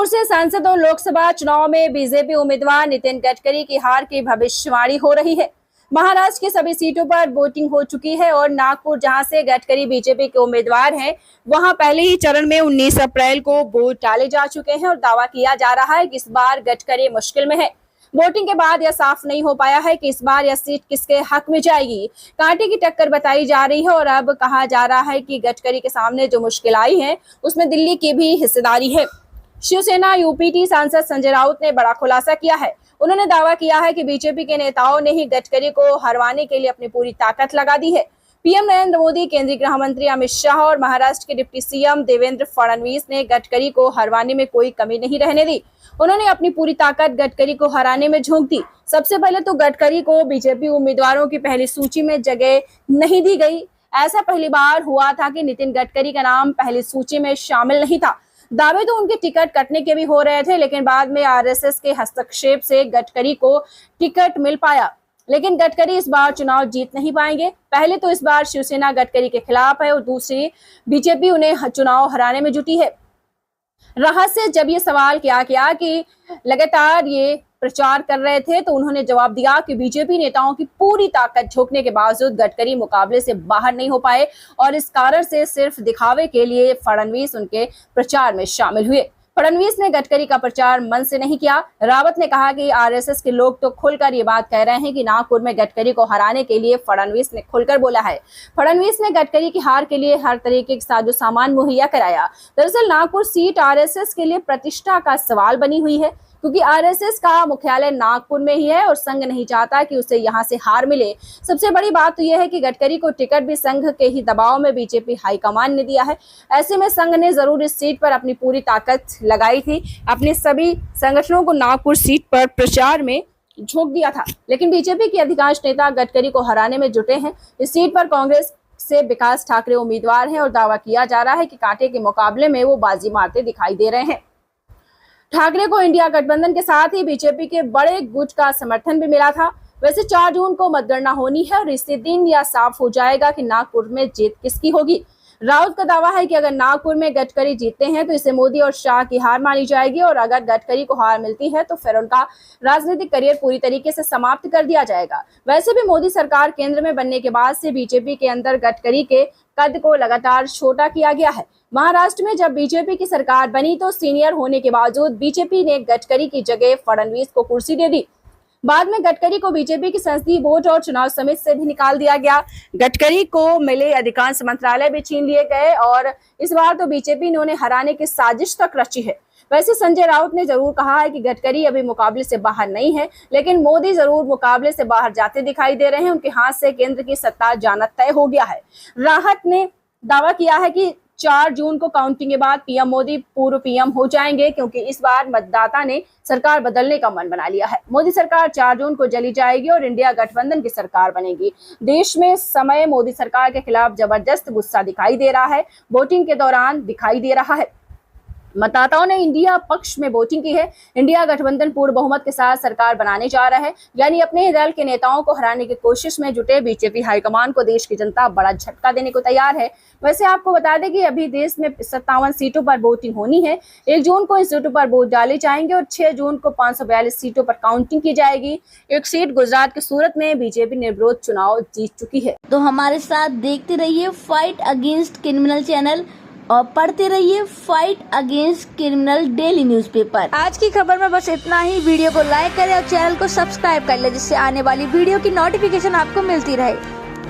नागपुर से सांसद और लोकसभा चुनाव में बीजेपी उम्मीदवार नितिन गडकरी की हार की भविष्यवाणी हो रही है। महाराष्ट्र की सभी सीटों पर वोटिंग हो चुकी है और नागपुर, जहां से गडकरी बीजेपी के उम्मीदवार हैं, वहां पहले ही चरण में 19 अप्रैल को वोट डाले जा चुके हैं और दावा किया जा रहा है कि इस बार गडकरी मुश्किल में है। वोटिंग के बाद यह साफ नहीं हो पाया है कि इस बार यह सीट किसके हक में जाएगी। कांटे की टक्कर बताई जा रही है और अब कहा जा रहा है कि गडकरी के सामने जो मुश्किल आई है उसमें दिल्ली की भी हिस्सेदारी है। शिवसेना यूपीटी सांसद संजय राउत ने बड़ा खुलासा किया है। उन्होंने दावा किया है कि बीजेपी के नेताओं ने ही गडकरी को हरवाने के लिए अपनी पूरी ताकत लगा दी है। पीएम नरेंद्र मोदी, केंद्रीय गृह मंत्री अमित शाह और महाराष्ट्र के डिप्टी सीएम देवेंद्र फडणवीस ने गडकरी को हरवाने में कोई कमी नहीं रहने दी। उन्होंने अपनी पूरी ताकत गडकरी को हराने में झोंक दी। सबसे पहले तो गडकरी को बीजेपी उम्मीदवारों की पहली सूची में जगह नहीं दी गई। ऐसा पहली बार हुआ था कि नितिन गडकरी का नाम पहली सूची में शामिल नहीं था। दावे तो उनके टिकट कटने के भी हो रहे थे, लेकिन बाद में आरएसएस के हस्तक्षेप से गडकरी को टिकट मिल पाया। लेकिन गडकरी इस बार चुनाव जीत नहीं पाएंगे। पहले तो इस बार शिवसेना गडकरी के खिलाफ है और दूसरी बीजेपी उन्हें चुनाव हराने में जुटी है। रहस्य जब ये सवाल किया कि लगातार ये प्रचार कर रहे थे, तो उन्होंने जवाब दिया कि बीजेपी नेताओं की पूरी ताकत झोंकने के बावजूद गडकरी मुकाबले से बाहर नहीं हो पाए और इस कारण से सिर्फ दिखावे के लिए फडणवीस उनके प्रचार में शामिल हुए। फडणवीस ने गडकरी का प्रचार मन से नहीं किया। रावत ने कहा कि आरएसएस के लोग तो खुलकर ये बात कह रहे हैं कि नागपुर में गडकरी को हराने के लिए फडणवीस ने खुलकर बोला है। फडणवीस ने गडकरी की हार के लिए हर तरीके के साजो सामान मुहैया कराया। दरअसल नागपुर सीट आरएसएस के लिए प्रतिष्ठा का सवाल बनी हुई है, क्योंकि आरएसएस का मुख्यालय नागपुर में ही है और संघ नहीं चाहता कि उसे यहां से हार मिले। सबसे बड़ी बात तो यह है कि गडकरी को टिकट भी संघ के ही दबाव में बीजेपी हाईकमान ने दिया है। ऐसे में संघ ने जरूर इस सीट पर अपनी पूरी ताकत लगाई थी। अपने सभी संगठनों को नागपुर सीट पर प्रचार में झोंक दिया था, लेकिन बीजेपी के अधिकांश नेता गडकरी को हराने में जुटे हैं। इस सीट पर कांग्रेस से विकास ठाकरे उम्मीदवार हैं और दावा किया जा रहा है कि कांटे के मुकाबले में वो बाजी मारते दिखाई दे रहे हैं। ठाकरे को इंडिया गठबंधन के साथ ही बीजेपी के बड़े गुट का समर्थन भी मिला था। वैसे 4 जून को मतगणना होनी है और इसी दिन यह साफ हो जाएगा कि नागपुर में जीत किसकी होगी। राउत का दावा है कि अगर नागपुर में गडकरी जीतते हैं तो इसे मोदी और शाह की हार मानी जाएगी और अगर गडकरी को हार मिलती है तो फिर उनका राजनीतिक करियर पूरी तरीके से समाप्त कर दिया जाएगा। वैसे भी मोदी सरकार केंद्र में बनने के बाद से बीजेपी के अंदर गडकरी के कद को लगातार छोटा किया गया है। महाराष्ट्र में जब बीजेपी की सरकार बनी तो सीनियर होने के बावजूद बीजेपी ने गडकरी की जगह फडणवीस को कुर्सी दे दी। बाद में गडकरी को बीजेपी की संसदीय बोर्ड और चुनाव समिति से भी निकाल दिया गया। गडकरी को मिले अधिकांश मंत्रालय भी छीन लिए गए और इस बार तो बीजेपी ने उन्हें हराने की साजिश तक रची है। वैसे संजय राउत ने जरूर कहा है कि गडकरी अभी मुकाबले से बाहर नहीं है, लेकिन मोदी जरूर मुकाबले से बाहर जाते दिखाई दे रहे हैं। उनके हाथ से केंद्र की सत्ता जाना तय हो गया है। राहत ने दावा किया है कि 4 जून को काउंटिंग के बाद पीएम मोदी पूर्व पीएम हो जाएंगे, क्योंकि इस बार मतदाता ने सरकार बदलने का मन बना लिया है। मोदी सरकार 4 जून को चली जाएगी और इंडिया गठबंधन की सरकार बनेगी। देश में समय मोदी सरकार के खिलाफ जबरदस्त गुस्सा दिखाई दे रहा है। वोटिंग के दौरान दिखाई दे रहा है। मतदाताओं ने इंडिया पक्ष में वोटिंग की है। इंडिया गठबंधन पूर्ण बहुमत के साथ सरकार बनाने जा रहा है, यानी अपने दल के नेताओं को हराने की कोशिश में जुटे बीजेपी हाईकमान को देश की जनता बड़ा झटका देने को तैयार है। वैसे आपको बता दें कि अभी देश में 57 सीटों पर वोटिंग होनी है। 1 जून को इन सीटों पर वोट डाले जाएंगे और 6 जून को 542 सीटों पर काउंटिंग की जाएगी। एक सीट गुजरात के सूरत में बीजेपी निर्विरोध चुनाव जीत चुकी है। तो हमारे साथ देखते रहिए फाइट अगेंस्ट क्रिमिनल चैनल और पढ़ते रहिए fight against criminal daily newspaper. आज की खबर में बस इतना ही। वीडियो को लाइक करें और चैनल को सब्सक्राइब कर ले, जिससे आने वाली वीडियो की नोटिफिकेशन आपको मिलती रहे।